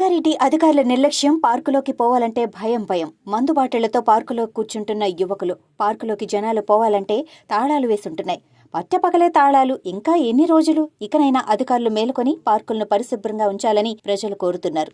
రంగారెడ్డి అధికారుల నిర్లక్ష్యం. పార్కులోకి పోవాలంటే భయం. మందు బాటిళ్లతో పార్కులో కూర్చుంటున్న యువకులు. పార్కులోకి జనాలు పోవాలంటే తాళాలు వేసుంటున్నాయి. పట్టపగలే తాళాలు. ఇంకా ఎన్ని రోజులు? ఇకనైనా అధికారులు మేలుకొని పార్కులను పరిశుభ్రంగా ఉంచాలని ప్రజలు కోరుతున్నారు.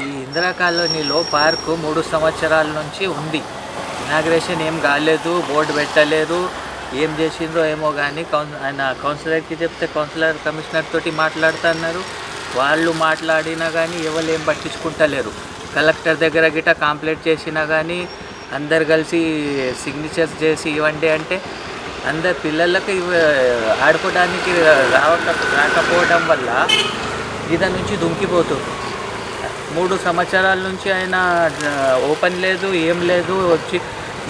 ఈ ఇందిరా కాలనీలో పార్కు 3 సంవత్సరాల నుంచి ఉంది. ఇనాగ్రేషన్ ఏం కాలేదు, బోర్డు పెట్టలేదు, ఏం చేసిండ్రో ఏమో కానీ ఆయన కౌన్సిలర్కి చెప్తే కౌన్సిలర్ కమిషనర్ తోటి మాట్లాడుతున్నారు. వాళ్ళు మాట్లాడినా కానీ ఎవరు ఏం పట్టించుకుంటలేరు. కలెక్టర్ దగ్గర గిట్ట కంప్లైంట్ చేసినా కానీ అందరు కలిసి సిగ్నేచర్స్ చేసి ఇవ్వండి అంటే అందరు పిల్లలకి ఆడుకోవడానికి రాకపోవడం వల్ల ఇద నుంచి దుంకిపోతుంది. 3 సంవత్సరాల నుంచి ఆయన ఓపెన్ లేదు, ఏం లేదు. వచ్చి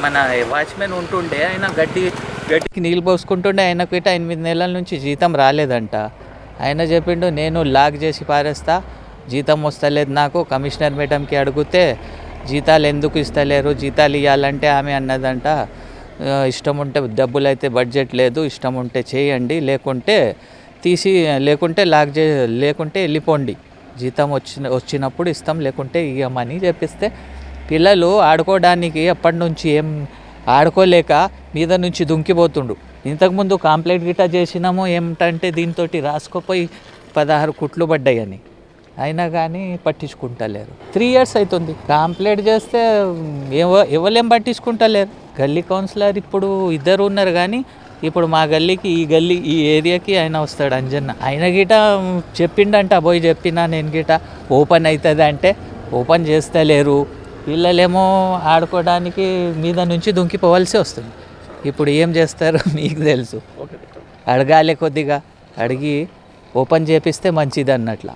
మన వాచ్మెన్ ఉంటుండే, ఆయన గడ్డికి నీళ్ళు పోసుకుంటుండే. ఆయనకు ఇట 8 నెలల నుంచి జీతం రాలేదంట. ఆయన చెప్పిండు, నేను లాక్ చేసి పారేస్తా, జీతం వస్తలేదు నాకు. కమిషనర్ మేడంకి అడిగితే జీతాలు ఎందుకు ఇస్తలేరు, జీతాలు ఇవ్వాలంటే ఆమె అన్నదంట, ఇష్టం ఉంటే డబ్బులు అయితే బడ్జెట్ లేదు, ఇష్టం ఉంటే చేయండి, లేకుంటే లేకుంటే వెళ్ళిపోండి, జీతం వచ్చినప్పుడు ఇస్తాం, లేకుంటే ఇవ్వమని చెప్పిస్తే పిల్లలు ఆడుకోవడానికి అప్పటి నుంచి ఏం ఆడుకోలేక మీద నుంచి దుంకిపోతుండు. ఇంతకుముందు కంప్లైంట్ గిట్ట చేసినాము, ఏమిటంటే దీంతో రాసుకోపోయి 16 కుట్లు పడ్డాయని. అయినా కానీ పట్టించుకుంటలేరు. 3 years అవుతుంది కంప్లైంట్ చేస్తే ఎవరేం పట్టించుకుంటలేరు. గల్లీ కౌన్సిలర్ ఇప్పుడు 2 ఉన్నారు కానీ ఇప్పుడు మా గల్లీకి ఈ ఏరియాకి ఆయన వస్తాడు, అంజన్న. ఆయన గిట చెప్పిండంట, పోయి చెప్పినా నేను గిట ఓపెన్ అవుతుంది అంటే ఓపెన్ చేస్తలేరు. పిల్లలేమో ఆడుకోవడానికి మీద నుంచి దుంకిపోవాల్సి వస్తుంది. ఇప్పుడు ఏం చేస్తారు మీకు తెలుసు. అడగాలి, కొద్దిగా అడిగి ఓపెన్ చేపిస్తే మంచిది అన్నట్ల.